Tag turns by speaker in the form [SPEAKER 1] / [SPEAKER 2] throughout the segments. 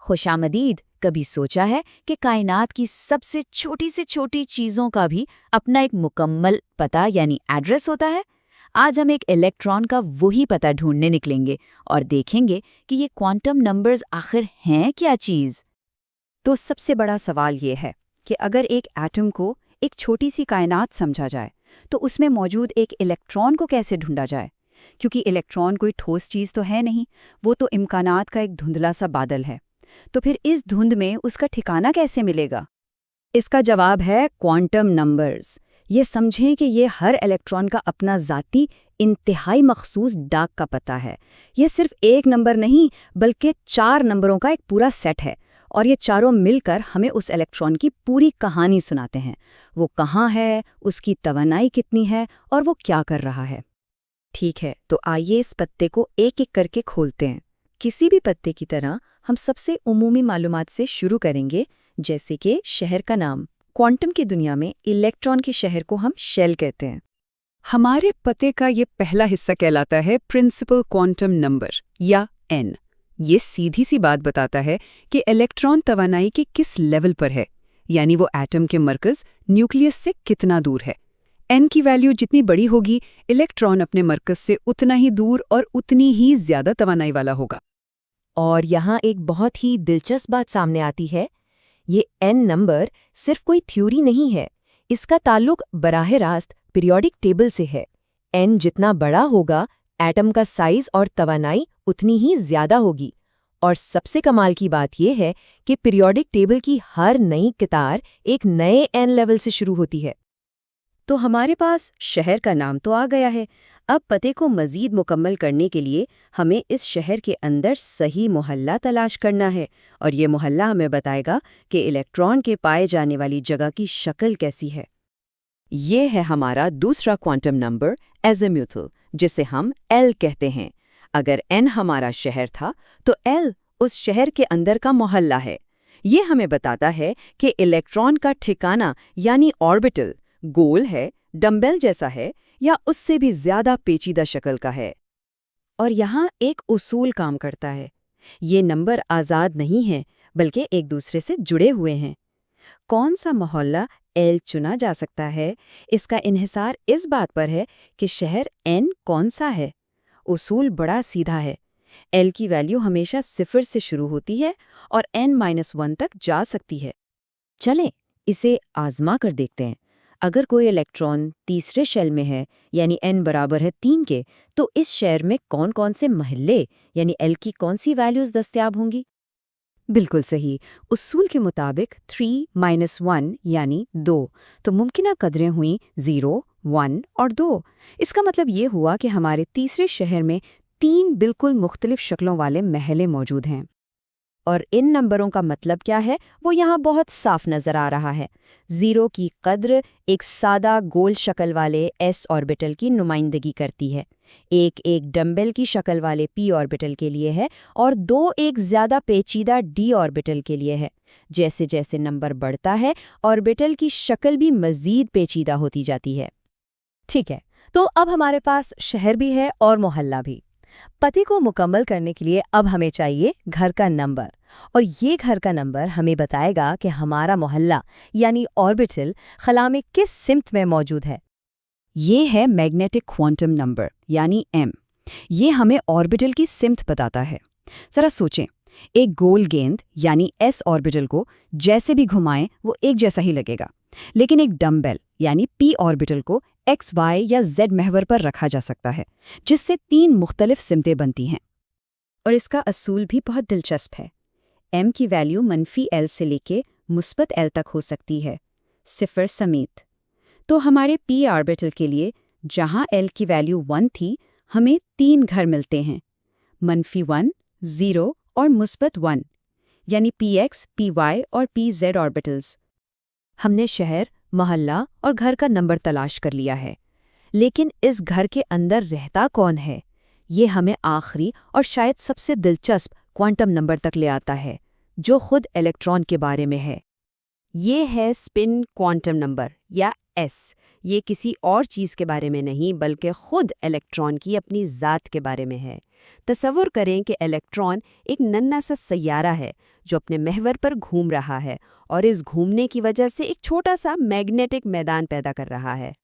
[SPEAKER 1] खुशामदीद। कभी सोचा है कि कायनात की सबसे छोटी से छोटी चीज़ों का भी अपना एक मुकम्मल पता यानी एड्रेस होता है? आज हम एक इलेक्ट्रॉन का वही पता ढूंढने निकलेंगे और देखेंगे कि ये क्वांटम नंबर्स आखिर हैं क्या चीज़।
[SPEAKER 2] तो सबसे बड़ा सवाल ये है कि अगर एक एटम को एक छोटी सी कायनात समझा जाए तो उसमें मौजूद एक इलेक्ट्रॉन को कैसे ढूंढा जाए, क्योंकि इलेक्ट्रॉन कोई ठोस चीज़ तो है नहीं, वो तो इम्कानात का एक धुंधला सा बादल है। तो फिर इस धुंध में उसका ठिकाना कैसे मिलेगा? इसका जवाब है क्वांटम नंबर्स। ये समझें कि ये हर इलेक्ट्रॉन का अपना ज़ाती इंतहाई मखसूस डाक का पता है। ये सिर्फ एक नंबर नहीं बल्कि 4 नंबरों का एक पूरा सेट है, और ये चारों मिलकर हमें उस इलेक्ट्रॉन की पूरी कहानी सुनाते हैं। वो कहाँ है, उसकी तवानाई कितनी है और वो क्या कर रहा है। ठीक है, तो आइए इस पत्ते को एक एक करके खोलते हैं। किसी भी पत्ते की तरह हम सबसे उमूमी मालूमात से शुरू करेंगे, जैसे कि शहर का नाम। क्वांटम की दुनिया में इलेक्ट्रॉन के शहर को हम शेल कहते हैं।
[SPEAKER 3] हमारे पते का ये पहला हिस्सा कहलाता है प्रिंसिपल क्वांटम नंबर या n। ये सीधी सी बात बताता है कि इलेक्ट्रॉन तवानाई के किस लेवल पर है, यानी वो एटम के मरकज़ न्यूक्लियस से कितना दूर है। n की वैल्यू जितनी बड़ी होगी, इलेक्ट्रॉन अपने मरकज़ से उतना ही दूर और उतनी ही ज़्यादा तवानाई वाला होगा।
[SPEAKER 1] और यहाँ एक बहुत ही दिलचस्प बात सामने आती है। ये n नंबर सिर्फ कोई थ्योरी नहीं है, इसका ताल्लुक बराह रास्त पीरियोडिक टेबल से है। n जितना बड़ा होगा, एटम का साइज और तवानाई उतनी ही ज्यादा होगी। और सबसे कमाल की बात यह है कि पीरियोडिक टेबल की हर नई कतार एक नए n लेवल से शुरू होती है।
[SPEAKER 2] तो हमारे पास शहर का नाम तो आ गया है। अब पते को मज़ीद मुकम्मल करने के लिए हमें इस शहर के अंदर सही मोहल्ला तलाश करना है, और ये मोहल्ला हमें बताएगा कि इलेक्ट्रॉन के पाए जाने वाली जगह की शक्ल कैसी है।
[SPEAKER 3] ये है हमारा दूसरा क्वांटम नंबर एज़ीमुथल, जिसे हम L कहते हैं। अगर n हमारा शहर था तो L उस शहर के अंदर का मोहल्ला है। ये हमें बताता है कि इलेक्ट्रॉन का ठिकाना यानी ऑर्बिटल गोल है, डंबेल जैसा है, या उससे भी ज्यादा पेचीदा शक्ल का है।
[SPEAKER 2] और यहाँ एक उसूल काम करता है। ये नंबर आज़ाद नहीं हैं, बल्कि एक दूसरे से जुड़े हुए हैं। कौन सा मोहल्ला L चुना जा सकता है, इसका इन्हिसार इस बात पर है कि शहर N कौन सा है। उसूल बड़ा सीधा है। L की वैल्यू हमेशा 0 से शुरू होती है और n-1 तक जा सकती है। चलें, इसे आजमा कर देखते हैं। अगर कोई इलेक्ट्रॉन तीसरे शेल में है, यानी n बराबर है 3 के, तो इस शेल में कौन कौन से महल्ले यानी L की कौन सी वैल्यूज़ दस्तयाब होंगी? बिल्कुल सही। उसूल के मुताबिक 3-1 यानी 2, तो मुमकिना कदरें हुई 0, 1 और 2। इसका मतलब ये हुआ कि हमारे तीसरे शहर में 3 बिल्कुल मुख्तलिफ शक्लों वाले महल्ले मौजूद हैं। और इन नंबरों का मतलब क्या है, वो यहाँ बहुत साफ नज़र आ रहा है। 0 की कद्र एक सादा गोल शक्ल वाले s ऑर्बिटल की नुमाइंदगी करती है, एक डंबल की शक्ल वाले p ऑर्बिटल के लिए है, और 2 एक ज़्यादा पेचीदा d ऑर्बिटल के लिए है। जैसे जैसे नंबर बढ़ता है, ऑर्बिटल की शक्ल भी मज़ीद पेचीदा होती जाती है। ठीक है, तो अब हमारे पास शहर भी है और मोहल्ला भी। पते को मुकम्मल करने के लिए अब हमें चाहिए घर का नंबर, और ये घर का नंबर हमें बताएगा कि हमारा मोहल्ला यानी ऑर्बिटल खला में किस सिमत में मौजूद है। ये है मैग्नेटिक क्वांटम नंबर यानी m। ये हमें ऑर्बिटल की सिमत बताता है। जरा सोचें, एक गोल गेंद यानी s ऑर्बिटल को जैसे भी घुमाएं वो एक जैसा ही लगेगा, लेकिन एक डंबल यानी p ऑर्बिटल को x, y या z महवर पर रखा जा सकता है, जिससे 3 मुख्तलिफ सिमतें बनती हैं। और इसका असूल भी बहुत दिलचस्प है। m की वैल्यू -L से लेके मुस्बत L तक हो सकती है, 0 समेत। तो हमारे p ऑर्बिटल के लिए जहां L की वैल्यू 1 थी, हमें 3 घर मिलते हैं, -1, 0 और मुस्बत 1, यानी px, py और pz ऑर्बिटल्स। हमने शहर, मोहल्ला और घर का नंबर तलाश कर लिया है, लेकिन इस घर के अंदर रहता कौन है, ये हमें आखिरी और शायद सबसे दिलचस्प क्वांटम नंबर तक ले आता है, जो खुद इलेक्ट्रॉन के बारे में है। ये है स्पिन क्वांटम नंबर या S, ये किसी और चीज़ के बारे में नहीं बल्कि खुद इलेक्ट्रॉन की अपनी ज़ात के बारे में है। तसव्वुर करें कि इलेक्ट्रॉन एक नन्हा सा सैयारा है जो अपने महवर पर घूम रहा है और इस घूमने की वजह से एक छोटा सा मैग्नेटिक मैदान पैदा कर रहा है।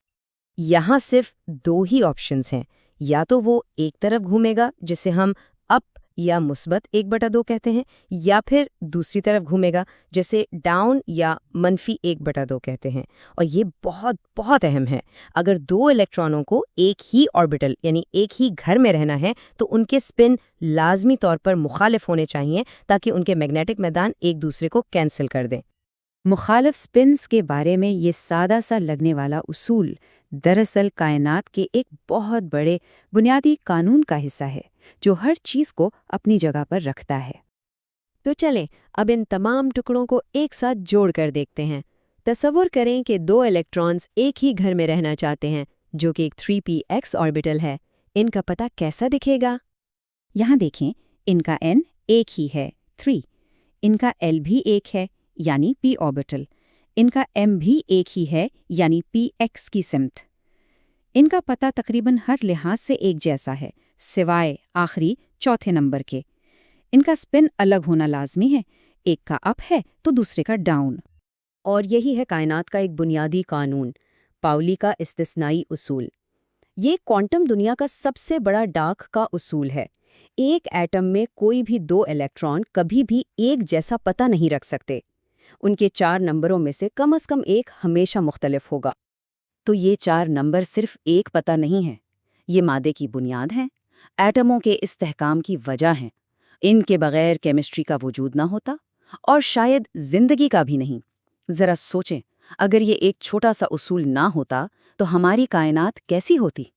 [SPEAKER 1] यहाँ सिर्फ दो ही ऑप्शंस हैं, या तो वो एक तरफ घूमेगा जिसे हम अप या मुस्बत 1/2 कहते हैं, या फिर दूसरी तरफ घूमेगा जिसे डाउन या मनफी 1/2 कहते हैं। और ये बहुत बहुत अहम है। अगर दो इलेक्ट्रॉनों को एक ही ऑर्बिटल यानी एक ही घर में रहना है तो उनके स्पिन लाजमी तौर पर मुखालिफ होने चाहिए ताकि उनके मैग्नेटिक मैदान एक दूसरे को कैंसिल कर दें।
[SPEAKER 2] मुखालिफ स्पिन्स के बारे में ये सादा सा लगने वाला उसूल दरअसल कायनात के एक बहुत बड़े बुनियादी कानून का हिस्सा है जो हर चीज़ को अपनी जगह पर रखता है।
[SPEAKER 1] तो चलें अब इन तमाम टुकड़ों को एक साथ जोड़कर देखते हैं। तसव्वुर करें कि दो इलेक्ट्रॉन्स एक ही घर में रहना चाहते हैं जो कि एक 3px ऑर्बिटल है। इनका पता कैसा दिखेगा?
[SPEAKER 2] यहाँ देखें, इनका n एक ही है 3, इनका l भी एक है यानी p ऑर्बिटल, इनका m भी एक ही है यानी px की सिमत। इनका पता तकरीबन हर लिहाज से एक जैसा है सिवाय आखिरी चौथे नंबर के। इनका स्पिन अलग होना लाजमी है, एक का अप है तो दूसरे का डाउन।
[SPEAKER 1] और यही है कायनात का एक बुनियादी कानून, पाउली का इस्तिस्नाई उसूल। ये क्वांटम दुनिया का सबसे बड़ा डाक का उसूल है। एक एटम में कोई भी दो इलेक्ट्रॉन कभी भी एक जैसा पता नहीं रख सकते। उनके 4 नंबरों में से कम एक हमेशा मुख्तलिफ होगा।
[SPEAKER 2] तो ये 4 नंबर सिर्फ एक पता नहीं है, ये मादे की बुनियाद हैं, एटमों के इस्तेहकाम की वजह हैं। इनके बगैर केमिस्ट्री का वजूद ना होता और शायद जिंदगी का भी नहीं। ज़रा सोचें, अगर ये एक छोटा सा उसूल ना होता तो हमारी कायनात कैसी होती?